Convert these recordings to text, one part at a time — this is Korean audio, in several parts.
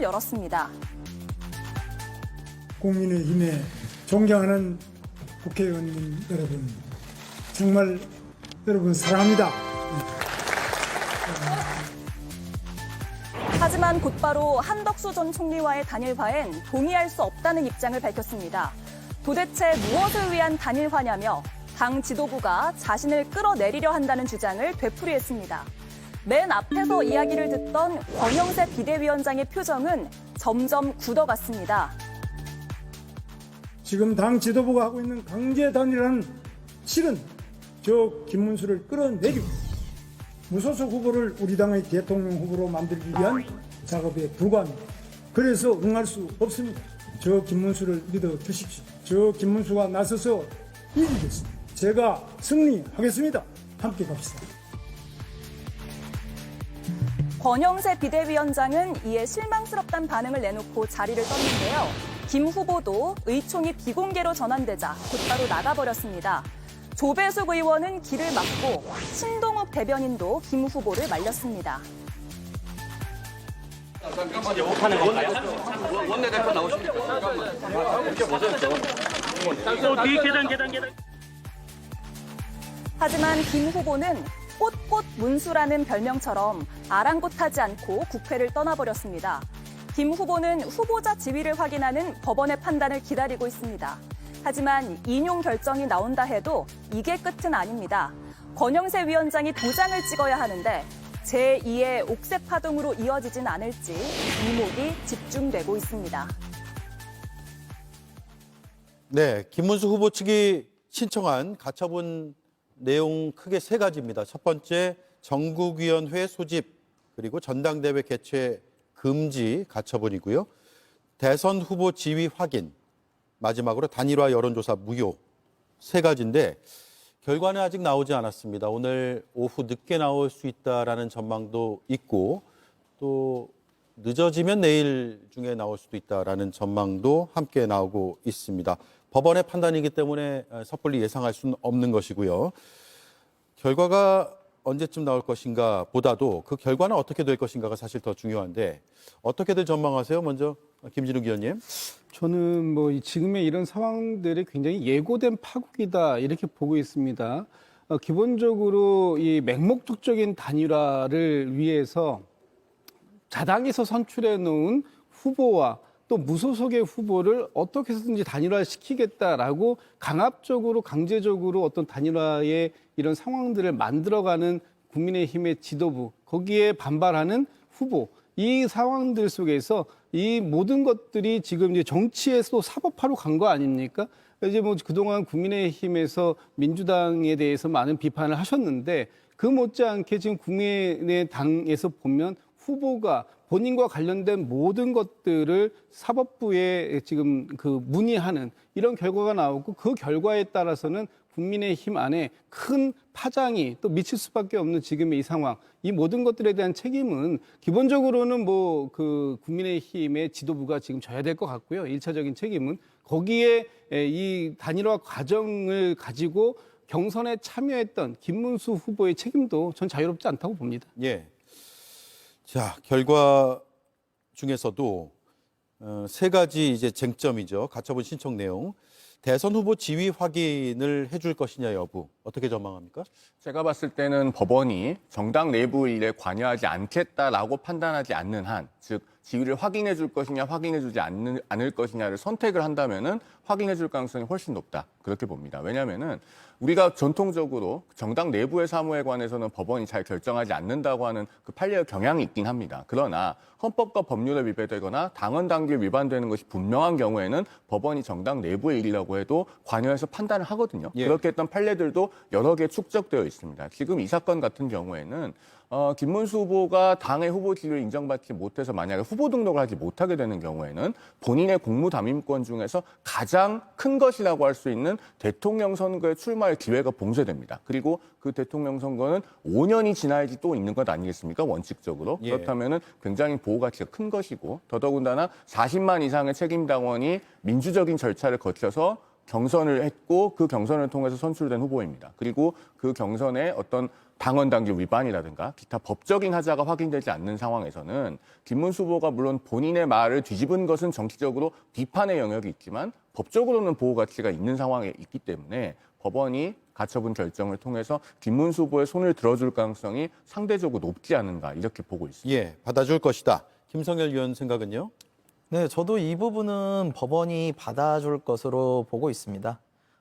문을 열었습니다. 국민의힘에 존경하는 국회의원님 여러분, 정말 여러분 사랑합니다. 하지만 곧바로 한덕수 전 총리와의 단일화엔 동의할 수 없다는 입장을 밝혔습니다. 도대체 무엇을 위한 단일화냐며 당 지도부가 자신을 끌어내리려 한다는 주장을 되풀이했습니다. 맨 앞에서 이야기를 듣던 권영세 비대위원장의 표정은 점점 굳어갔습니다. 지금 당 지도부가 하고 있는 강제 단일화는 실은 저 김문수를 끌어내리고 무소속 후보를 우리 당의 대통령 후보로 만들기 위한 작업에 불과합니다. 그래서 응할 수 없습니다. 저 김문수를 믿어 주십시오. 저 김문수가 나서서 이기겠습니다. 제가 승리하겠습니다. 함께 갑시다. 권영세 비대위원장은 이에 실망스럽다는 반응을 내놓고 자리를 떴는데요. 김 후보도 의총이 비공개로 전환되자 곧바로 나가버렸습니다. 조배숙 의원은 길을 막고 신동욱 대변인도 김 후보를 말렸습니다. 원내대표 나오시니까 잠깐만. 보세요. 뒤 계단. 하지만 김 후보는 꽃꽃 문수라는 별명처럼 아랑곳하지 않고 국회를 떠나버렸습니다. 김 후보는 후보자 지위를 확인하는 법원의 판단을 기다리고 있습니다. 하지만 인용 결정이 나온다 해도 이게 끝은 아닙니다. 권영세 위원장이 도장을 찍어야 하는데 제2의 옥새 파동으로 이어지진 않을지 이목이 집중되고 있습니다. 네, 김문수 후보 측이 신청한 가처분 내용 크게 세 가지입니다. 첫 번째, 전국위원회 소집, 그리고 전당대회 개최 금지 가처분이고요. 대선 후보 지위 확인, 마지막으로 단일화 여론조사 무효 세 가지인데 결과는 아직 나오지 않았습니다. 오늘 오후 늦게 나올 수 있다라는 전망도 있고 또 늦어지면 내일 중에 나올 수도 있다라는 전망도 함께 나오고 있습니다. 법원의 판단이기 때문에 섣불리 예상할 수는 없는 것이고요. 결과가 언제쯤 나올 것인가 보다도 그 결과는 어떻게 될 것인가가 사실 더 중요한데 어떻게들 전망하세요? 먼저 김진욱 의원님. 저는 지금의 이런 상황들이 굉장히 예고된 파국이다 이렇게 보고 있습니다. 기본적으로 이 맹목적인 단일화를 위해서 자당에서 선출해 놓은 후보와 또 무소속의 후보를 어떻게 해서든지 단일화시키겠다라고 강압적으로 강제적으로 어떤 단일화의 이런 상황들을 만들어가는 국민의힘의 지도부, 거기에 반발하는 후보, 이 상황들 속에서 이 모든 것들이 지금 이제 정치에서 사법화로 간 거 아닙니까? 이제 그동안 국민의힘에서 민주당에 대해서 많은 비판을 하셨는데 그 못지않게 지금 국민의당에서 보면 후보가 본인과 관련된 모든 것들을 사법부에 지금 문의하는 이런 결과가 나오고 그 결과에 따라서는 국민의힘 안에 큰 파장이 또 미칠 수밖에 없는 지금의 이 상황, 이 모든 것들에 대한 책임은 기본적으로는 국민의힘의 지도부가 지금 져야 될 것 같고요. 1차적인 책임은 거기에 이 단일화 과정을 가지고 경선에 참여했던 김문수 후보의 책임도 전 자유롭지 않다고 봅니다. 예. 자, 결과 중에서도 세 가지 이제 쟁점이죠. 가처분 신청 내용. 대선 후보 지위 확인을 해줄 것이냐 여부 어떻게 전망합니까? 제가 봤을 때는 법원이 정당 내부 일에 관여하지 않겠다라고 판단하지 않는 한, 즉 지위를 확인해 줄 것이냐 확인해 주지 않을 것이냐를 선택을 한다면은 확인해 줄 가능성이 훨씬 높다. 그렇게 봅니다. 왜냐하면은 우리가 전통적으로 정당 내부의 사무에 관해서는 법원이 잘 결정하지 않는다고 하는 그 판례의 경향이 있긴 합니다. 그러나 헌법과 법률에 위배되거나 당헌 당규에 위반되는 것이 분명한 경우에는 법원이 정당 내부의 일이라고 해도 관여해서 판단을 하거든요. 예. 그렇게 했던 판례들도 여러 개 축적되어 있습니다. 지금 이 사건 같은 경우에는 김문수 후보가 당의 후보 지위를 인정받지 못해서 만약에 후보 등록을 하지 못하게 되는 경우에는 본인의 공무담임권 중에서 가장 큰 것이라고 할 수 있는 대통령 선거에 출마할 기회가 봉쇄됩니다. 그리고 그 대통령 선거는 5년이 지나야지 또 있는 것 아니겠습니까? 원칙적으로. 예. 그렇다면 굉장히 보호 가치가 큰 것이고 더더군다나 40만 이상의 책임당원이 민주적인 절차를 거쳐서 경선을 했고 그 경선을 통해서 선출된 후보입니다. 그리고 그 경선에 어떤 당원 당규 위반이라든가 기타 법적인 하자가 확인되지 않는 상황에서는 김문수 후보가 물론 본인의 말을 뒤집은 것은 정치적으로 비판의 영역이 있지만 법적으로는 보호 가치가 있는 상황에 있기 때문에 법원이 가처분 결정을 통해서 김문수 후보의 손을 들어줄 가능성이 상대적으로 높지 않은가 이렇게 보고 있습니다. 예, 받아줄 것이다. 김성열 의원 생각은요? 네, 저도 이 부분은 법원이 받아줄 것으로 보고 있습니다.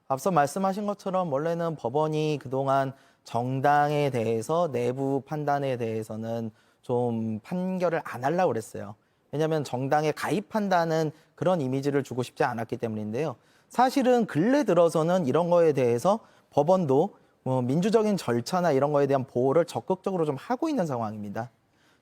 앞서 말씀하신 것처럼 원래는 법원이 그동안 정당에 대해서 내부 판단에 대해서는 좀 판결을 안 하려고 그랬어요. 왜냐하면 정당에 가입한다는 그런 이미지를 주고 싶지 않았기 때문인데요. 사실은 근래 들어서는 이런 거에 대해서 법원도 민주적인 절차나 이런 거에 대한 보호를 적극적으로 좀 하고 있는 상황입니다.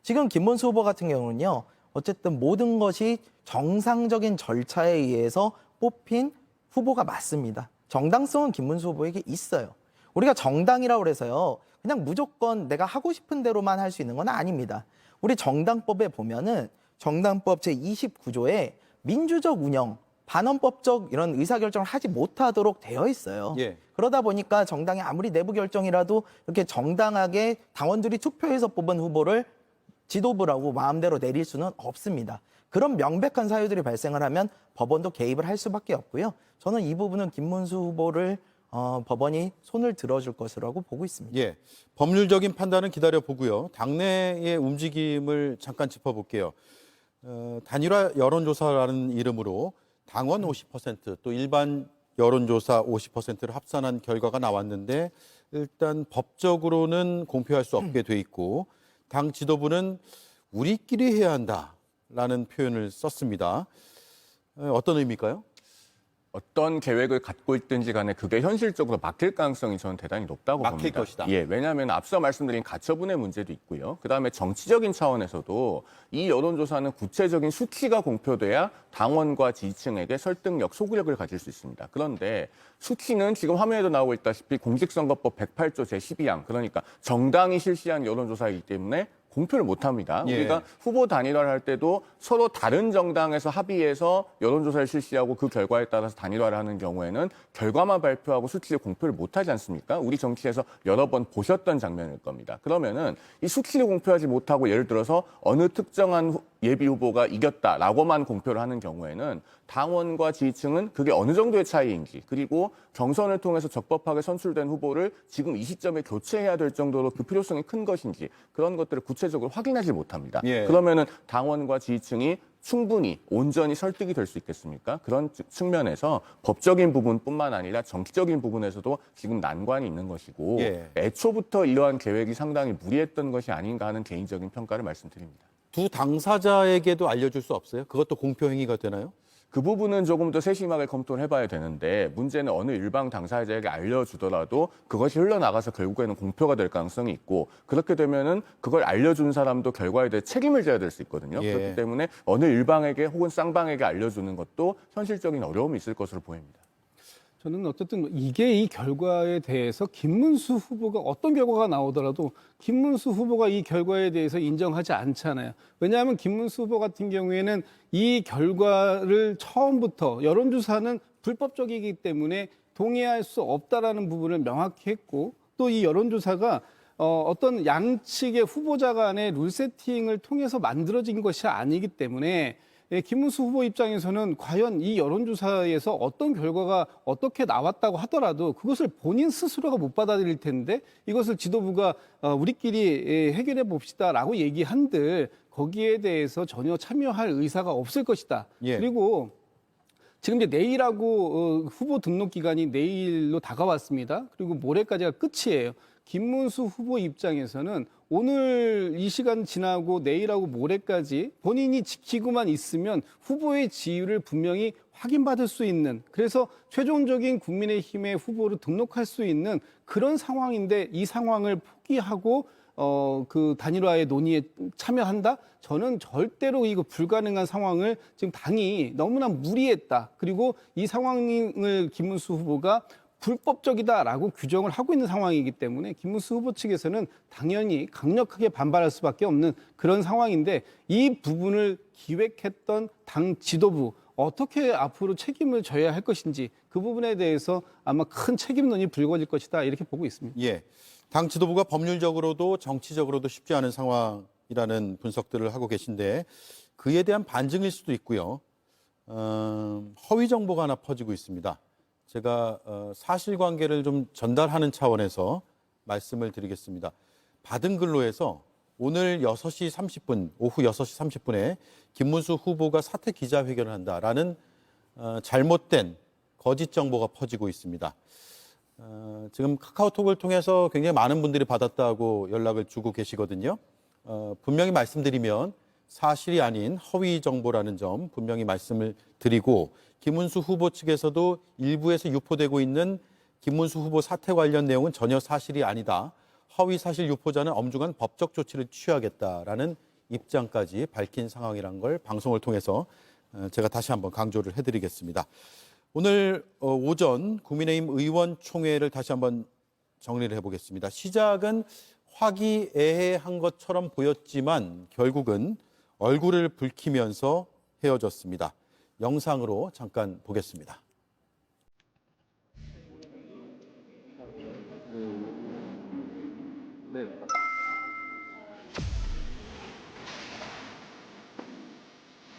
지금 김문수 후보 같은 경우는요. 어쨌든 모든 것이 정상적인 절차에 의해서 뽑힌 후보가 맞습니다. 정당성은 김문수 후보에게 있어요. 우리가 정당이라고 해서요. 그냥 무조건 내가 하고 싶은 대로만 할 수 있는 건 아닙니다. 우리 정당법에 보면은 정당법 제29조에 민주적 운영, 반헌법적 이런 의사결정을 하지 못하도록 되어 있어요. 예. 그러다 보니까 정당이 아무리 내부 결정이라도 이렇게 정당하게 당원들이 투표해서 뽑은 후보를 지도부라고 마음대로 내릴 수는 없습니다. 그런 명백한 사유들이 발생을 하면 법원도 개입을 할 수밖에 없고요. 저는 이 부분은 김문수 후보를 법원이 손을 들어줄 것이라고 보고 있습니다. 예, 법률적인 판단은 기다려보고요. 당내의 움직임을 잠깐 짚어볼게요. 단일화 여론조사라는 이름으로 당원 50%, 또 일반 여론조사 50%를 합산한 결과가 나왔는데 일단 법적으로는 공표할 수 없게 돼 있고 당 지도부는 우리끼리 해야 한다라는 표현을 썼습니다. 어떤 의미일까요? 어떤 계획을 갖고 있든지 간에 그게 현실적으로 막힐 가능성이 저는 대단히 높다고 막힐 봅니다. 것이다. 예, 왜냐하면 앞서 말씀드린 가처분의 문제도 있고요. 그다음에 정치적인 차원에서도 이 여론조사는 구체적인 수치가 공표돼야 당원과 지지층에게 설득력, 소구력을 가질 수 있습니다. 그런데 수치는 지금 화면에도 나오고 있다시피 공직선거법 108조 제12항, 그러니까 정당이 실시한 여론조사이기 때문에 공표를 못합니다. 예. 우리가 후보 단일화를 할 때도 서로 다른 정당에서 합의해서 여론조사를 실시하고 그 결과에 따라서 단일화를 하는 경우에는 결과만 발표하고 수치를 공표를 못하지 않습니까? 우리 정치에서 여러 번 보셨던 장면일 겁니다. 그러면은 이 수치를 공표하지 못하고 예를 들어서 어느 특정한 예비 후보가 이겼다라고만 공표를 하는 경우에는 당원과 지지층은 그게 어느 정도의 차이인지, 그리고 경선을 통해서 적법하게 선출된 후보를 지금 이 시점에 교체해야 될 정도로 그 필요성이 큰 것인지 그런 것들을 구체적으로 확인하지 못합니다. 예. 그러면은 당원과 지지층이 충분히 온전히 설득이 될 수 있겠습니까? 그런 측면에서 법적인 부분뿐만 아니라 정치적인 부분에서도 지금 난관이 있는 것이고 예. 애초부터 이러한 계획이 상당히 무리했던 것이 아닌가 하는 개인적인 평가를 말씀드립니다. 두 당사자에게도 알려줄 수 없어요? 그것도 공표 행위가 되나요? 그 부분은 조금 더 세심하게 검토를 해봐야 되는데 문제는 어느 일방 당사자에게 알려주더라도 그것이 흘러나가서 결국에는 공표가 될 가능성이 있고 그렇게 되면은 그걸 알려준 사람도 결과에 대해 책임을 져야 될 수 있거든요. 예. 그렇기 때문에 어느 일방에게 혹은 쌍방에게 알려주는 것도 현실적인 어려움이 있을 것으로 보입니다. 저는 어쨌든 이게 이 결과에 대해서 김문수 후보가 어떤 결과가 나오더라도 김문수 후보가 이 결과에 대해서 인정하지 않잖아요. 왜냐하면 김문수 후보 같은 경우에는 이 결과를 처음부터 여론조사는 불법적이기 때문에 동의할 수 없다라는 부분을 명확히 했고 또 이 여론조사가 어떤 양측의 후보자 간의 룰 세팅을 통해서 만들어진 것이 아니기 때문에 김문수 후보 입장에서는 과연 이 여론조사에서 어떤 결과가 어떻게 나왔다고 하더라도 그것을 본인 스스로가 못 받아들일 텐데 이것을 지도부가 우리끼리 해결해 봅시다라고 얘기한들 거기에 대해서 전혀 참여할 의사가 없을 것이다. 예. 그리고 지금 이제 내일하고 후보 등록 기간이 내일로 다가왔습니다. 그리고 모레까지가 끝이에요. 김문수 후보 입장에서는 오늘 이 시간 지나고 내일하고 모레까지 본인이 지키고만 있으면 후보의 지위를 분명히 확인받을 수 있는, 그래서 최종적인 국민의힘의 후보로 등록할 수 있는 그런 상황인데 이 상황을 포기하고 그 단일화의 논의에 참여한다? 저는 절대로 이거 불가능한 상황을 지금 당이 너무나 무리했다. 그리고 이 상황을 김문수 후보가 불법적이다라고 규정을 하고 있는 상황이기 때문에 김문수 후보 측에서는 당연히 강력하게 반발할 수밖에 없는 그런 상황인데 이 부분을 기획했던 당 지도부 어떻게 앞으로 책임을 져야 할 것인지 그 부분에 대해서 아마 큰 책임론이 불거질 것이다 이렇게 보고 있습니다. 예. 당 지도부가 법률적으로도 정치적으로도 쉽지 않은 상황이라는 분석들을 하고 계신데 그에 대한 반증일 수도 있고요. 허위 정보가 하나 퍼지고 있습니다. 제가 사실관계를 좀 전달하는 차원에서 말씀을 드리겠습니다. 받은 근로에서 오늘 6시 30분, 오후 6시 30분에 김문수 후보가 사퇴 기자회견을 한다라는 잘못된 거짓 정보가 퍼지고 있습니다. 지금 카카오톡을 통해서 굉장히 많은 분들이 받았다고 연락을 주고 계시거든요. 분명히 말씀드리면 사실이 아닌 허위 정보라는 점 분명히 말씀을 드리고 김문수 후보 측에서도 일부에서 유포되고 있는 김문수 후보 사퇴 관련 내용은 전혀 사실이 아니다. 허위 사실 유포자는 엄중한 법적 조치를 취하겠다라는 입장까지 밝힌 상황이라는 걸 방송을 통해서 제가 다시 한번 강조를 해드리겠습니다. 오늘 오전 국민의힘 의원총회를 다시 한번 정리를 해보겠습니다. 시작은 화기애애한 것처럼 보였지만 결국은 얼굴을 붉히면서 헤어졌습니다. 영상으로 잠깐 보겠습니다.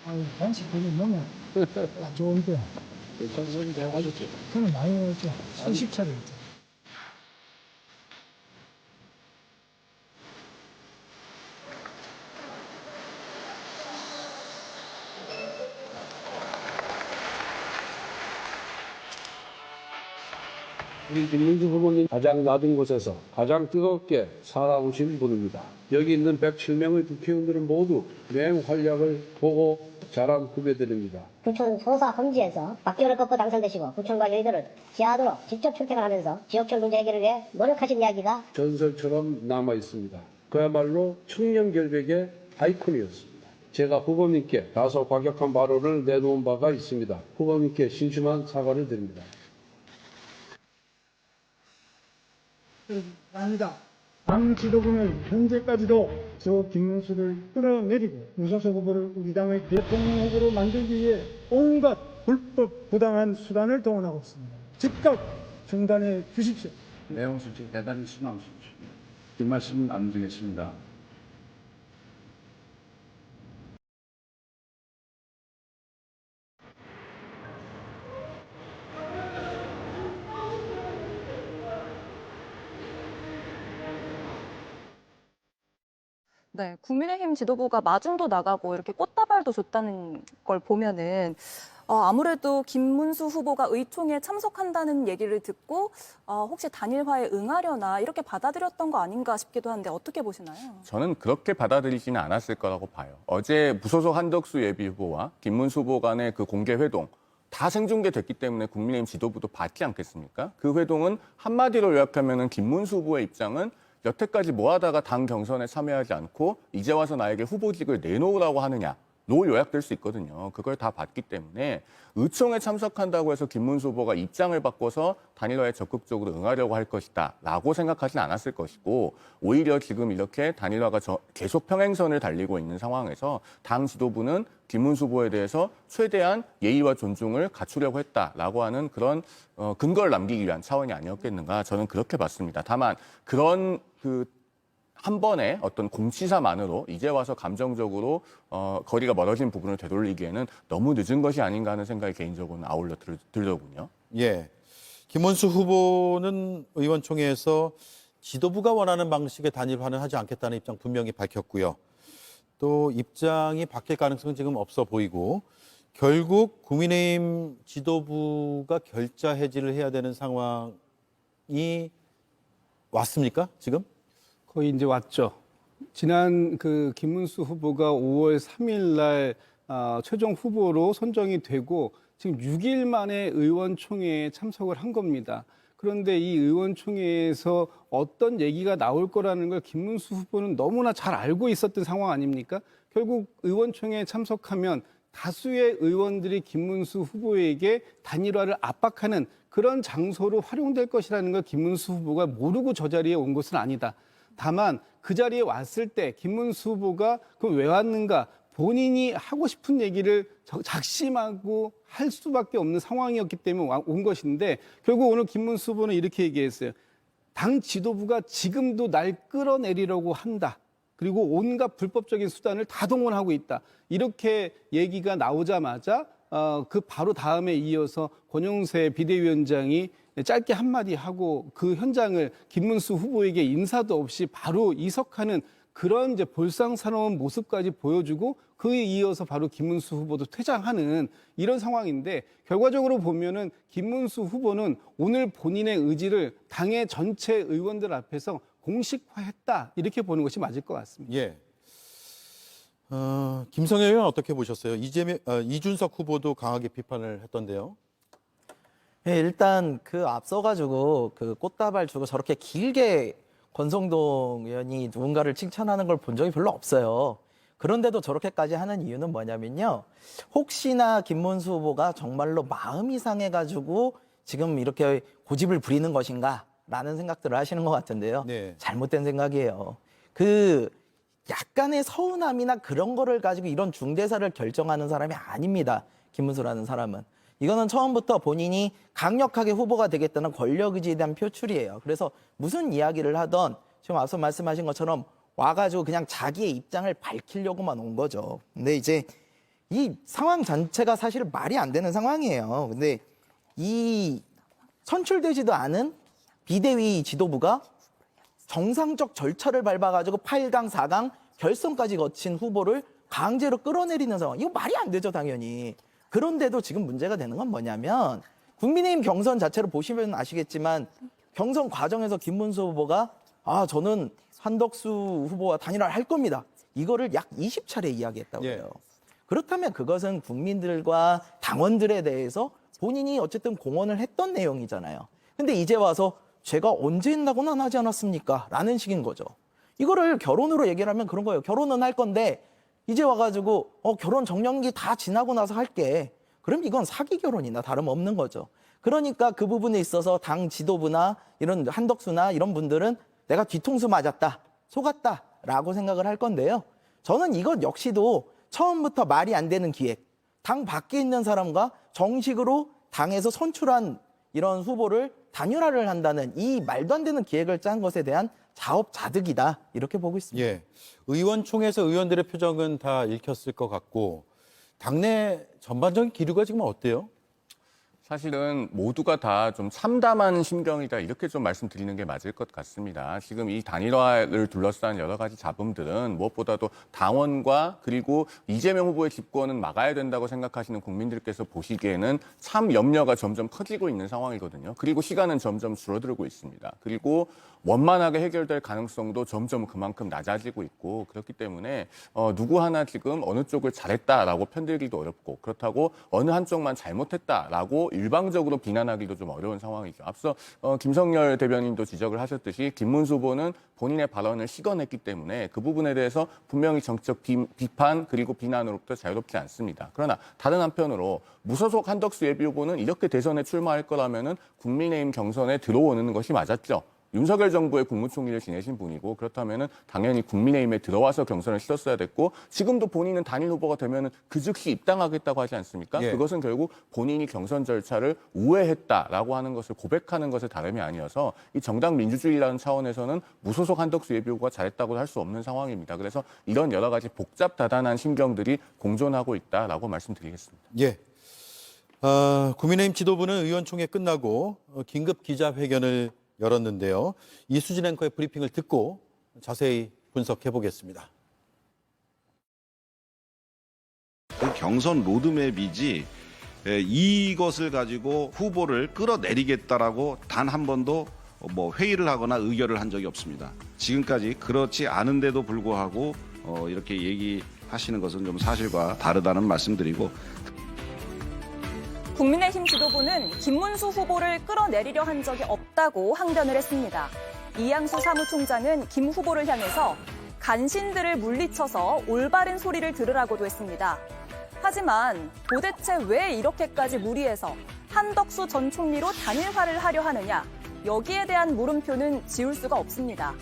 아유, 간식 되게 너무 안 좋은데. 괜찮습니다. 해가지고. 그는 많이 먹었죠. 수십 차례 했죠. 우리 김문수 후보님 가장 낮은 곳에서 가장 뜨겁게 살아오신 분입니다. 여기 있는 107명의 국회의원들은 모두 맹활약을 보고 자란 후배들입니다. 부천 소사 험지에서 박지원을 꺾고 당선되시고 부천과 여의도를 지하도로 직접 출퇴근 하면서 지역철 문제 해결을 위해 노력하신 이야기가 전설처럼 남아 있습니다. 그야말로 청년 결백의 아이콘이었습니다. 제가 후보님께 다소 과격한 발언을 내놓은 바가 있습니다. 후보님께 신심한 사과를 드립니다. 아니다. 당 지도부는 현재까지도 저 김문수를 끌어내리고 무소속 후보를 우리 당의 대통령 후보로 만들기 위해 온갖 불법 부당한 수단을 동원하고 있습니다. 즉각 중단해 주십시오. 내용 솔직히 대단히 실망스럽습니다. 이 말씀은 안 드리겠습니다. 네, 국민의힘 지도부가 마중도 나가고 이렇게 꽃다발도 줬다는 걸 보면은 아무래도 김문수 후보가 의총에 참석한다는 얘기를 듣고 혹시 단일화에 응하려나 이렇게 받아들였던 거 아닌가 싶기도 한데 어떻게 보시나요? 저는 그렇게 받아들이지는 않았을 거라고 봐요. 어제 무소속 한덕수 예비후보와 김문수 후보 간의 그 공개 회동 다 생중계됐기 때문에 국민의힘 지도부도 봤지 않겠습니까? 그 회동은 한마디로 요약하면은 김문수 후보의 입장은 여태까지 뭐 하다가 당 경선에 참여하지 않고 이제 와서 나에게 후보직을 내놓으라고 하느냐로 요약될 수 있거든요. 그걸 다 봤기 때문에 의총에 참석한다고 해서 김문수 후보가 입장을 바꿔서 단일화에 적극적으로 응하려고 할 것이다 라고 생각하진 않았을 것이고 오히려 지금 이렇게 단일화가 계속 평행선을 달리고 있는 상황에서 당 지도부는 김문수 후보에 대해서 최대한 예의와 존중을 갖추려고 했다라고 하는 그런 근거를 남기기 위한 차원이 아니었겠는가 저는 그렇게 봤습니다. 다만 그런 한 번의 어떤 공치사만으로 이제 와서 감정적으로 거리가 멀어진 부분을 되돌리기에는 너무 늦은 것이 아닌가 하는 생각이 개인적으로는 아울러 들더군요. 예. 김문수 후보는 의원총회에서 지도부가 원하는 방식의 단일화는 하지 않겠다는 입장 분명히 밝혔고요. 또 입장이 바뀔 가능성은 지금 없어 보이고 결국 국민의힘 지도부가 결자 해지를 해야 되는 상황이 왔습니까, 지금? 거의 이제 왔죠. 지난 김문수 후보가 5월 3일 날 최종 후보로 선정이 되고 지금 6일 만에 의원총회에 참석을 한 겁니다. 그런데 이 의원총회에서 어떤 얘기가 나올 거라는 걸 김문수 후보는 너무나 잘 알고 있었던 상황 아닙니까? 결국 의원총회에 참석하면 다수의 의원들이 김문수 후보에게 단일화를 압박하는 그런 장소로 활용될 것이라는 걸 김문수 후보가 모르고 저 자리에 온 것은 아니다. 다만 그 자리에 왔을 때 김문수 후보가 그럼 왜 왔는가 본인이 하고 싶은 얘기를 작심하고 할 수밖에 없는 상황이었기 때문에 온 것인데 결국 오늘 김문수 후보는 이렇게 얘기했어요. 당 지도부가 지금도 날 끌어내리려고 한다. 그리고 온갖 불법적인 수단을 다 동원하고 있다. 이렇게 얘기가 나오자마자 그 바로 다음에 이어서 권영세 비대위원장이 짧게 한마디 하고 그 현장을 김문수 후보에게 인사도 없이 바로 이석하는 그런 이제 볼상사나운 모습까지 보여주고 그에 이어서 바로 김문수 후보도 퇴장하는 이런 상황인데 결과적으로 보면은 김문수 후보는 오늘 본인의 의지를 당의 전체 의원들 앞에서 공식화했다 이렇게 보는 것이 맞을 것 같습니다. 예. 김성애 의원 어떻게 보셨어요? 이준석 후보도 강하게 비판을 했던데요. 예, 일단 그 앞서가지고 그 꽃다발 주고 저렇게 길게 권성동 의원이 누군가를 칭찬하는 걸 본 적이 별로 없어요. 그런데도 저렇게까지 하는 이유는 뭐냐면요. 혹시나 김문수 후보가 정말로 마음이 상해가지고 지금 이렇게 고집을 부리는 것인가 라는 생각들을 하시는 것 같은데요. 네. 잘못된 생각이에요. 그 약간의 서운함이나 그런 거를 가지고 이런 중대사를 결정하는 사람이 아닙니다. 김문수라는 사람은. 이거는 처음부터 본인이 강력하게 후보가 되겠다는 권력 의지에 대한 표출이에요. 그래서 무슨 이야기를 하던 지금 앞서 말씀하신 것처럼 와가지고 그냥 자기의 입장을 밝히려고만 온 거죠. 근데 이제 이 상황 전체가 사실 말이 안 되는 상황이에요. 근데 이 선출되지도 않은 비대위 지도부가 정상적 절차를 밟아가지고 8강, 4강 결선까지 거친 후보를 강제로 끌어내리는 상황. 이거 말이 안 되죠, 당연히. 그런데도 지금 문제가 되는 건 뭐냐면 국민의힘 경선 자체를 보시면 아시겠지만 경선 과정에서 김문수 후보가 저는 한덕수 후보와 단일화를 할 겁니다. 이거를 약 20차례 이야기했다고요. 예. 그렇다면 그것은 국민들과 당원들에 대해서 본인이 어쨌든 공언을 했던 내용이잖아요. 근데 이제 와서 제가 언제 했다고는 하지 않았습니까? 라는 식인 거죠. 이거를 결혼으로 얘기를 하면 그런 거예요. 결혼은 할 건데 이제 와가지고 결혼 정년기 다 지나고 나서 할게. 그럼 이건 사기 결혼이나 다름없는 거죠. 그러니까 그 부분에 있어서 당 지도부나 이런 한덕수나 이런 분들은 내가 뒤통수 맞았다, 속았다라고 생각을 할 건데요. 저는 이것 역시도 처음부터 말이 안 되는 기획. 당 밖에 있는 사람과 정식으로 당에서 선출한 이런 후보를 단일화를 한다는 이 말도 안 되는 기획을 짠 것에 대한 자업자득이다 이렇게 보고 있습니다. 예. 의원총회에서 의원들의 표정은 다 읽혔을 것 같고 당내 전반적인 기류가 지금 어때요? 사실은 모두가 다 좀 참담한 심경이다 이렇게 좀 말씀드리는 게 맞을 것 같습니다. 지금 이 단일화를 둘러싼 여러 가지 잡음들은 무엇보다도 당원과 그리고 이재명 후보의 집권은 막아야 된다고 생각하시는 국민들께서 보시기에는 참 염려가 점점 커지고 있는 상황이거든요. 그리고 시간은 점점 줄어들고 있습니다. 그리고 원만하게 해결될 가능성도 점점 그만큼 낮아지고 있고 그렇기 때문에 누구 하나 지금 어느 쪽을 잘했다라고 편들기도 어렵고 그렇다고 어느 한쪽만 잘못했다라고 일방적으로 비난하기도 좀 어려운 상황이죠. 앞서 김성열 대변인도 지적을 하셨듯이 김문수 후보는 본인의 발언을 시건했기 때문에 그 부분에 대해서 분명히 정치적 비판 그리고 비난으로부터 자유롭지 않습니다. 그러나 다른 한편으로 무소속 한덕수 예비후보는 이렇게 대선에 출마할 거라면은 국민의힘 경선에 들어오는 것이 맞았죠. 윤석열 정부의 국무총리를 지내신 분이고 그렇다면은 당연히 국민의힘에 들어와서 경선을 치렀어야 됐고 지금도 본인은 단일 후보가 되면은 그 즉시 입당하겠다고 하지 않습니까? 예. 그것은 결국 본인이 경선 절차를 우회했다라고 하는 것을 고백하는 것에 다름이 아니어서 이 정당 민주주의라는 차원에서는 무소속 한덕수 예비후보가 잘했다고 할 수 없는 상황입니다. 그래서 이런 여러 가지 복잡다단한 심경들이 공존하고 있다라고 말씀드리겠습니다. 예. 국민의힘 지도부는 의원총회 끝나고 긴급 기자회견을 열었는데요. 이수진 앵커의 브리핑을 듣고 자세히 분석해 보겠습니다. 그 경선 로드맵이지 이것을 가지고 후보를 끌어내리겠다라고 단 한 번도 회의를 하거나 의결을 한 적이 없습니다. 지금까지 그렇지 않은데도 불구하고 이렇게 얘기하시는 것은 좀 사실과 다르다는 말씀드리고 국민의힘 지도부는 김문수 후보를 끌어내리려 한 적이 없다고 항변을 했습니다. 이양수 사무총장은 김 후보를 향해서 간신들을 물리쳐서 올바른 소리를 들으라고도 했습니다. 하지만 도대체 왜 이렇게까지 무리해서 한덕수 전 총리로 단일화를 하려 하느냐, 여기에 대한 물음표는 지울 수가 없습니다.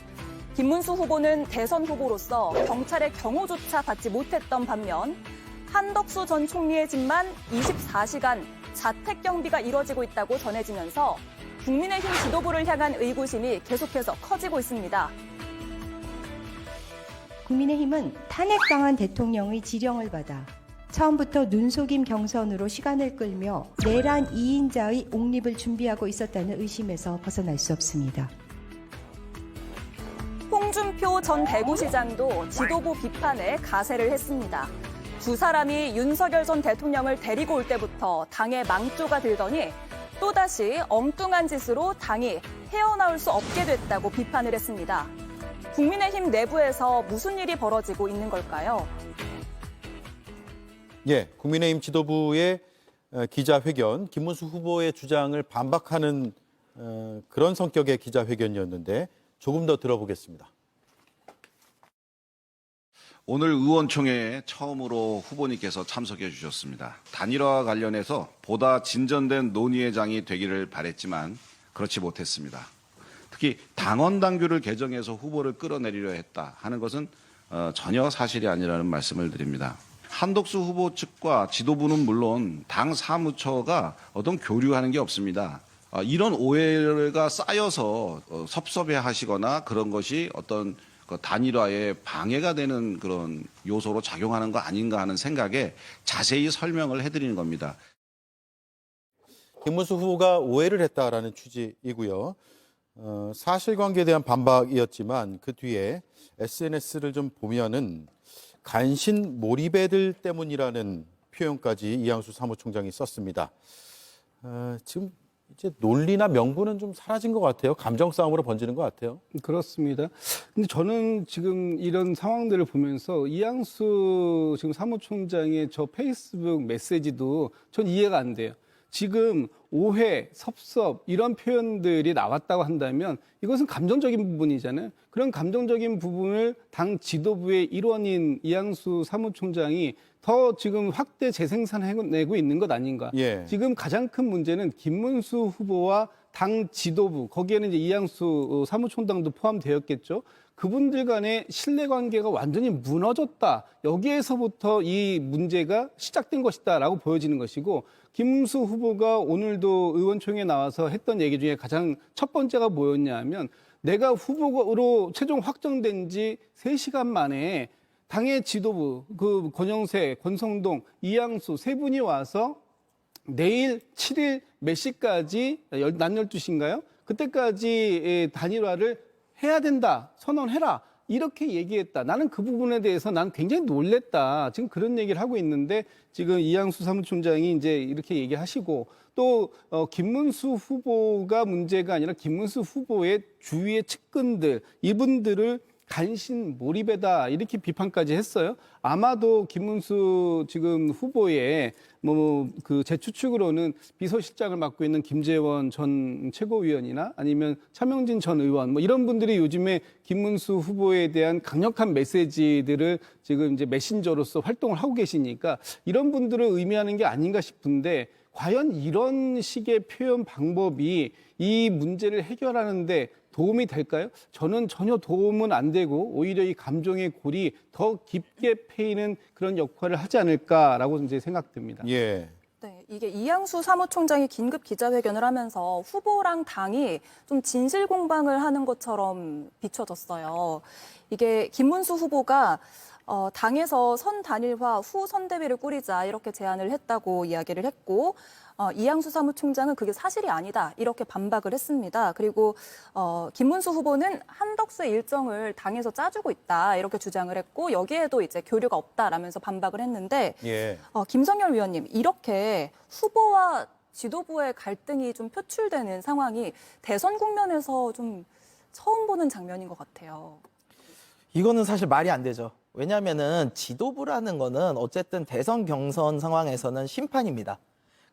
김문수 후보는 대선 후보로서 경찰의 경호조차 받지 못했던 반면 한덕수 전 총리의 집만 24시간 자택 경비가 이뤄지고 있다고 전해지면서 국민의힘 지도부를 향한 의구심이 계속해서 커지고 있습니다. 국민의힘은 탄핵당한 대통령의 지령을 받아 처음부터 눈속임 경선으로 시간을 끌며 내란 2인자의 옹립을 준비하고 있었다는 의심에서 벗어날 수 없습니다. 홍준표 전 대구시장도 지도부 비판에 가세를 했습니다. 두 사람이 윤석열 전 대통령을 데리고 올 때부터 당에 망조가 들더니 또다시 엉뚱한 짓으로 당이 헤어나올 수 없게 됐다고 비판을 했습니다. 국민의힘 내부에서 무슨 일이 벌어지고 있는 걸까요? 예, 국민의힘 지도부의 기자회견, 김문수 후보의 주장을 반박하는 그런 성격의 기자회견이었는데 조금 더 들어보겠습니다. 오늘 의원총회에 처음으로 후보님께서 참석해 주셨습니다. 단일화와 관련해서 보다 진전된 논의의 장이 되기를 바랬지만 그렇지 못했습니다. 특히 당원 당규를 개정해서 후보를 끌어내리려 했다 하는 것은 전혀 사실이 아니라는 말씀을 드립니다. 한덕수 후보 측과 지도부는 물론 당 사무처가 어떤 교류하는 게 없습니다. 이런 오해가 쌓여서 섭섭해하시거나 그런 것이 어떤 단일화에 방해가 되는 그런 요소로 작용하는 거 아닌가 하는 생각에 자세히 설명을 해드리는 겁니다. 김문수 후보가 오해를 했다라는 취지이고요. 사실관계에 대한 반박이었지만 그 뒤에 SNS를 좀 보면은 간신 몰입애들 때문이라는 표현까지 이양수 사무총장이 썼습니다. 지금 이제 논리나 명분은 좀 사라진 것 같아요. 감정 싸움으로 번지는 것 같아요. 그렇습니다. 근데 저는 지금 이런 상황들을 보면서 이양수 지금 사무총장의 저 페이스북 메시지도 전 이해가 안 돼요. 지금 오해, 섭섭 이런 표현들이 나왔다고 한다면 이것은 감정적인 부분이잖아요. 그런 감정적인 부분을 당 지도부의 일원인 이양수 사무총장이 더 지금 확대 재생산해내고 있는 것 아닌가. 예. 지금 가장 큰 문제는 김문수 후보와 당 지도부, 거기에는 이제 이양수 사무총장도 포함되었겠죠. 그분들 간의 신뢰관계가 완전히 무너졌다. 여기에서부터 이 문제가 시작된 것이다라고 보여지는 것이고, 김문수 후보가 오늘도 의원총회에 나와서 했던 얘기 중에 가장 첫 번째가 뭐였냐 하면, 내가 후보로 최종 확정된 지 3시간 만에 당의 지도부, 그 권영세, 권성동, 이양수 세 분이 와서 내일 7일 몇 시까지, 낮 12시인가요? 그때까지 단일화를 해야 된다, 선언해라, 이렇게 얘기했다. 나는 그 부분에 대해서 난 굉장히 놀랬다. 지금 그런 얘기를 하고 있는데 지금 이양수 사무총장이 이제 이렇게 얘기하시고 또 김문수 후보가 문제가 아니라 김문수 후보의 주위의 측근들, 이분들을 간신 몰입에다 이렇게 비판까지 했어요. 아마도 김문수 지금 후보의 제 추측으로는 비서실장을 맡고 있는 김재원 전 최고위원이나 아니면 차명진 전 의원 이런 분들이 요즘에 김문수 후보에 대한 강력한 메시지들을 지금 이제 메신저로서 활동을 하고 계시니까 이런 분들을 의미하는 게 아닌가 싶은데 과연 이런 식의 표현 방법이 이 문제를 해결하는데 도움이 될까요? 저는 전혀 도움은 안 되고 오히려 이 감정의 골이 더 깊게 패이는 그런 역할을 하지 않을까라고 이제 생각됩니다. 예. 네, 이게 이양수 사무총장이 긴급 기자회견을 하면서 후보랑 당이 좀 진실 공방을 하는 것처럼 비춰졌어요. 이게 김문수 후보가 당에서 선 단일화 후 선대위를 꾸리자 이렇게 제안을 했다고 이야기를 했고 이양수 사무총장은 그게 사실이 아니다 이렇게 반박을 했습니다. 그리고 김문수 후보는 한덕수의 일정을 당에서 짜주고 있다 이렇게 주장을 했고 여기에도 이제 교류가 없다라면서 반박을 했는데 예. 김성열 위원님 이렇게 후보와 지도부의 갈등이 좀 표출되는 상황이 대선 국면에서 좀 처음 보는 장면인 것 같아요. 이거는 사실 말이 안 되죠. 왜냐하면은 지도부라는 거는 어쨌든 대선 경선 상황에서는 심판입니다.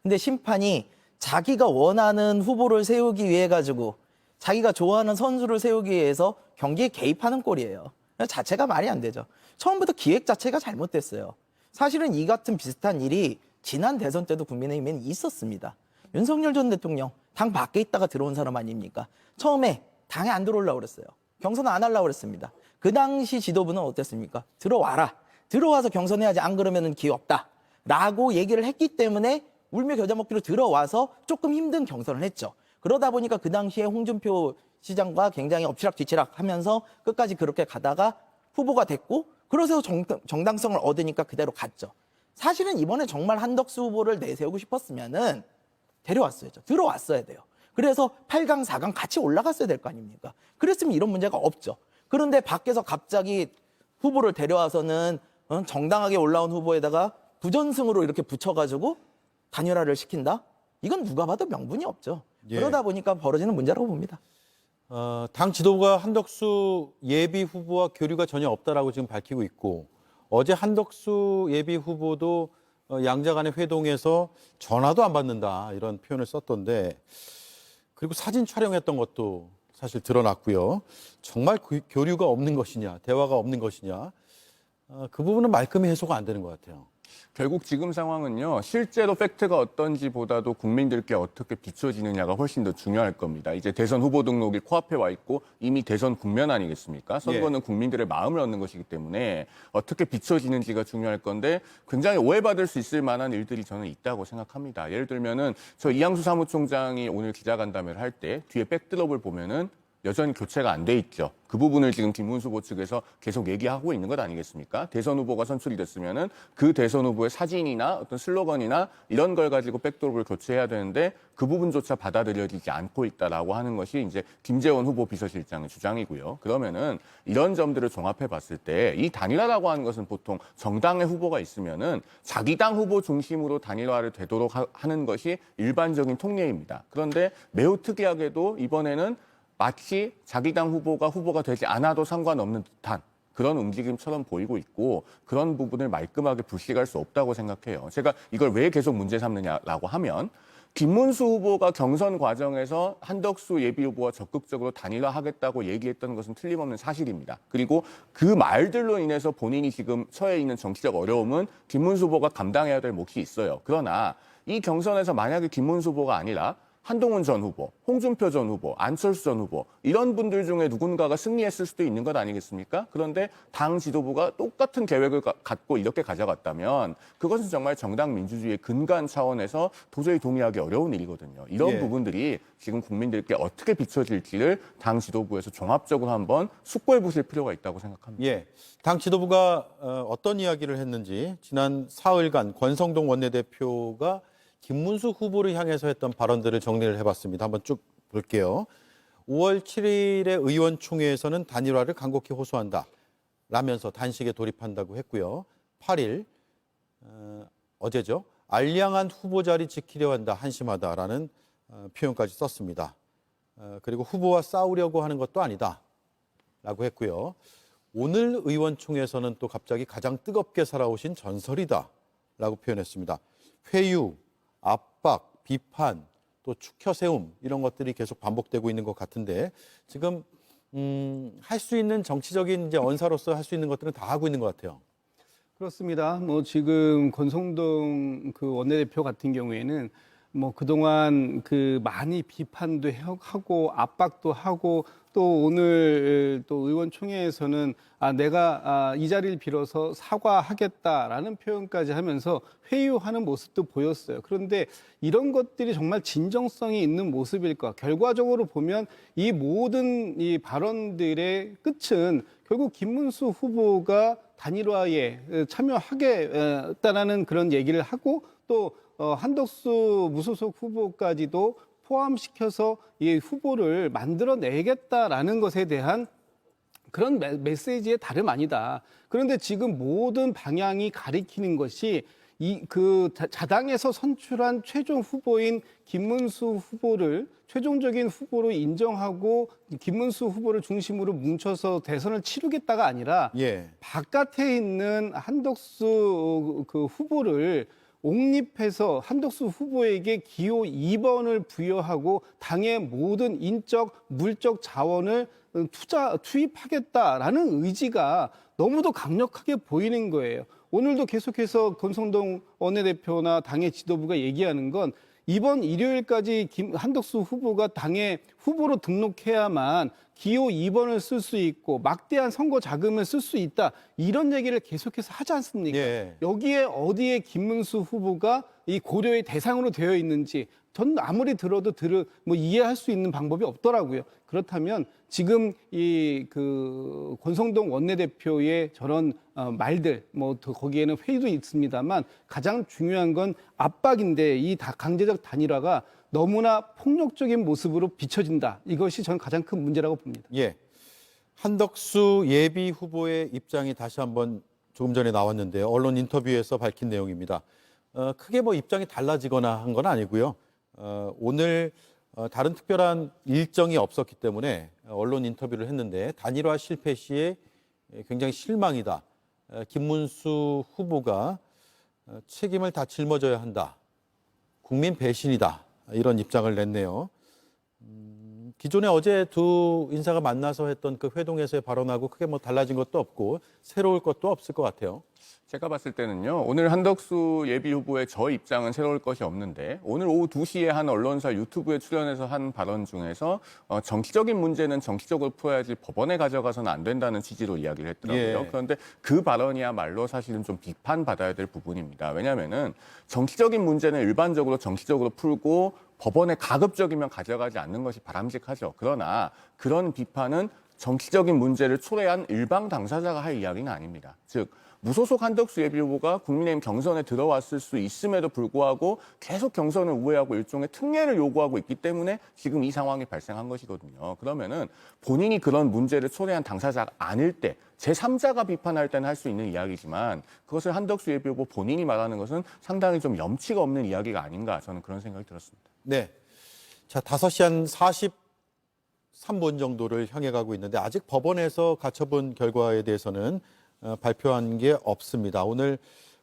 근데 심판이 자기가 원하는 후보를 세우기 위해 가지고 자기가 좋아하는 선수를 세우기 위해서 경기에 개입하는 꼴이에요. 자체가 말이 안 되죠. 처음부터 기획 자체가 잘못됐어요. 사실은 이 같은 비슷한 일이 지난 대선 때도 국민의힘에는 있었습니다. 윤석열 전 대통령 당 밖에 있다가 들어온 사람 아닙니까? 처음에 당에 안 들어오려고 그랬어요. 경선 안 하려고 그랬습니다. 그 당시 지도부는 어땠습니까? 들어와라. 들어와서 경선해야지 안 그러면 기회 없다. 라고 얘기를 했기 때문에 울며 겨자 먹기로 들어와서 조금 힘든 경선을 했죠. 그러다 보니까 그 당시에 홍준표 시장과 굉장히 엎치락뒤치락 하면서 끝까지 그렇게 가다가 후보가 됐고 그래서 정당성을 얻으니까 그대로 갔죠. 사실은 이번에 정말 한덕수 후보를 내세우고 싶었으면은 데려왔어야죠. 들어왔어야 돼요. 그래서 8강, 4강 같이 올라갔어야 될 거 아닙니까? 그랬으면 이런 문제가 없죠. 그런데 밖에서 갑자기 후보를 데려와서는 정당하게 올라온 후보에다가 부전승으로 이렇게 붙여가지고 단일화를 시킨다? 이건 누가 봐도 명분이 없죠. 예. 그러다 보니까 벌어지는 문제라고 봅니다. 당 지도부가 한덕수 예비 후보와 교류가 전혀 없다라고 지금 밝히고 있고 어제 한덕수 예비 후보도 양자 간의 회동에서 전화도 안 받는다 이런 표현을 썼던데 그리고 사진 촬영했던 것도 사실 드러났고요. 정말 교류가 없는 것이냐, 대화가 없는 것이냐 그 부분은 말끔히 해소가 안 되는 것 같아요. 결국 지금 상황은요, 실제로 팩트가 어떤지보다도 국민들께 어떻게 비춰지느냐가 훨씬 더 중요할 겁니다. 이제 대선 후보 등록이 코앞에 와 있고 이미 대선 국면 아니겠습니까? 선거는 국민들의 마음을 얻는 것이기 때문에 어떻게 비춰지는지가 중요할 건데 굉장히 오해받을 수 있을 만한 일들이 저는 있다고 생각합니다. 예를 들면은 저 이양수 사무총장이 오늘 기자간담회를 할 때 뒤에 백드롭을 보면은 여전히 교체가 안 돼 있죠. 그 부분을 지금 김문수 후보 측에서 계속 얘기하고 있는 것 아니겠습니까? 대선 후보가 선출이 됐으면은 그 대선 후보의 사진이나 어떤 슬로건이나 이런 걸 가지고 백드롭을 교체해야 되는데 그 부분조차 받아들여지지 않고 있다라고 하는 것이 이제 김재원 후보 비서실장의 주장이고요. 그러면은 이런 점들을 종합해 봤을 때 이 단일화라고 하는 것은 보통 정당의 후보가 있으면은 자기 당 후보 중심으로 단일화를 되도록 하는 것이 일반적인 통례입니다. 그런데 매우 특이하게도 이번에는 마치 자기 당 후보가 되지 않아도 상관없는 듯한 그런 움직임처럼 보이고 있고 그런 부분을 말끔하게 불식할 수 없다고 생각해요. 제가 이걸 왜 계속 문제 삼느냐라고 하면 김문수 후보가 경선 과정에서 한덕수 예비 후보와 적극적으로 단일화하겠다고 얘기했던 것은 틀림없는 사실입니다. 그리고 그 말들로 인해서 본인이 지금 처해 있는 정치적 어려움은 김문수 후보가 감당해야 될 몫이 있어요. 그러나 이 경선에서 만약에 김문수 후보가 아니라 한동훈 전 후보, 홍준표 전 후보, 안철수 전 후보 이런 분들 중에 누군가가 승리했을 수도 있는 것 아니겠습니까? 그런데 당 지도부가 똑같은 계획을 갖고 이렇게 가져갔다면 그것은 정말 정당 민주주의의 근간 차원에서 도저히 동의하기 어려운 일이거든요. 이런 부분들이 지금 국민들께 어떻게 비춰질지를 당 지도부에서 종합적으로 한번 숙고해 보실 필요가 있다고 생각합니다. 예, 당 지도부가 어떤 이야기를 했는지 지난 사흘간 권성동 원내대표가 김문수 후보를 향해서 했던 발언들을 정리를 해봤습니다. 한번 쭉 볼게요. 5월 7일에 의원총회에서는 단일화를 간곡히 호소한다 라면서 단식에 돌입한다고 했고요. 8일 어제죠. 알량한 후보 자리 지키려 한다 한심하다라는 표현까지 썼습니다. 그리고 후보와 싸우려고 하는 것도 아니다 라고 했고요. 오늘 의원총회에서는 또 갑자기 가장 뜨겁게 살아오신 전설이다 라고 표현했습니다. 회유, 압박, 비판, 또 축혀세움 이런 것들이 계속 반복되고 있는 것 같은데 지금 할 수 있는 정치적인 이제 언사로서 할 수 있는 것들은 다 하고 있는 것 같아요. 그렇습니다. 뭐 지금 권성동 그 원내대표 같은 경우에는 뭐 그동안 그 많이 비판도 하고 압박도 하고 또 오늘 또 의원총회에서는 내가 이 자리를 빌어서 사과하겠다라는 표현까지 하면서 회유하는 모습도 보였어요. 그런데 이런 것들이 정말 진정성이 있는 모습일까? 결과적으로 보면 이 모든 이 발언들의 끝은 결국 김문수 후보가 단일화에 참여하겠다라는 그런 얘기를 하고 또 한덕수 무소속 후보까지도 포함시켜서 이 후보를 만들어내겠다라는 것에 대한 그런 메시지의 다름 아니다. 그런데 지금 모든 방향이 가리키는 것이 그 자당에서 선출한 최종 후보인 김문수 후보를 최종적인 후보로 인정하고 김문수 후보를 중심으로 뭉쳐서 대선을 치르겠다가 아니라 바깥에 있는 한덕수 그 후보를 옹립해서 한덕수 후보에게 기호 2번을 부여하고 당의 모든 인적, 물적 자원을 투입하겠다라는 의지가 너무도 강력하게 보이는 거예요. 오늘도 계속해서 권성동 원내대표나 당의 지도부가 얘기하는 건 이번 일요일까지 한덕수 후보가 당의 후보로 등록해야만 기호 2번을 쓸 수 있고 막대한 선거 자금을 쓸 수 있다. 이런 얘기를 계속해서 하지 않습니까? 예. 여기에 어디에 김문수 후보가 이 고려의 대상으로 되어 있는지 전 아무리 들어도 이해할 수 있는 방법이 없더라고요. 그렇다면 지금 이 권성동 원내대표의 저런 말들, 거기에는 회의도 있습니다만 가장 중요한 건 압박인데 이 강제적 단일화가 너무나 폭력적인 모습으로 비춰진다. 이것이 저는 가장 큰 문제라고 봅니다. 예. 한덕수 예비 후보의 입장이 다시 한번 조금 전에 나왔는데요. 언론 인터뷰에서 밝힌 내용입니다. 크게 입장이 달라지거나 한 건 아니고요. 오늘 다른 특별한 일정이 없었기 때문에 언론 인터뷰를 했는데 단일화 실패 시에 굉장히 실망이다. 김문수 후보가 책임을 다 짊어져야 한다. 국민 배신이다. 이런 입장을 냈네요. 기존에 어제 두 인사가 만나서 했던 그 회동에서의 발언하고 크게 달라진 것도 없고 새로울 것도 없을 것 같아요. 제가 봤을 때는요, 오늘 한덕수 예비 후보의 저 입장은 새로울 것이 없는데, 오늘 오후 2시에 한 언론사 유튜브에 출연해서 한 발언 중에서 정치적인 문제는 정치적으로 풀어야지 법원에 가져가서는 안 된다는 취지로 이야기를 했더라고요. 예. 그런데 그 발언이야말로 사실은 좀 비판받아야 될 부분입니다. 왜냐하면은 정치적인 문제는 일반적으로 정치적으로 풀고 법원에 가급적이면 가져가지 않는 것이 바람직하죠. 그러나 그런 비판은 정치적인 문제를 초래한 일방 당사자가 할 이야기는 아닙니다. 즉 무소속 한덕수 예비 후보가 국민의힘 경선에 들어왔을 수 있음에도 불구하고 계속 경선을 우회하고 일종의 특례를 요구하고 있기 때문에 지금 이 상황이 발생한 것이거든요. 그러면은 본인이 그런 문제를 초래한 당사자가 아닐 때 제3자가 비판할 때는 할 수 있는 이야기지만 그것을 한덕수 예비 후보 본인이 말하는 것은 상당히 좀 염치가 없는 이야기가 아닌가 저는 그런 생각이 들었습니다. 네. 자, 5시 한 43분 정도를 향해 가고 있는데 아직 법원에서 가처분 결과에 대해서는 발표한 게 없습니다. 오늘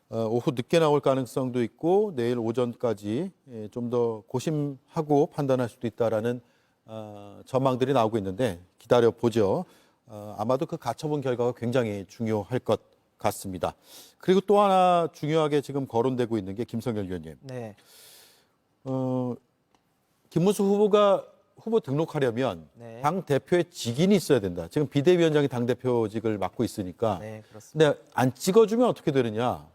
오후 늦게 나올 가능성도 있고 내일 오전까지 좀 더 고심하고 판단할 수도 있다라는 전망들이 나오고 있는데 기다려 보죠. 아마도 그 가처분 결과가 굉장히 중요할 것 같습니다. 그리고 또 하나 중요하게 지금 거론되고 있는 게 김성열 위원님. 네. 김문수 후보가 후보 등록하려면 네. 당 대표의 직인이 있어야 된다. 지금 비대위원장이 당 대표직을 맡고 있으니까. 네, 그렇습니다. 근데 안 찍어주면 어떻게 되느냐.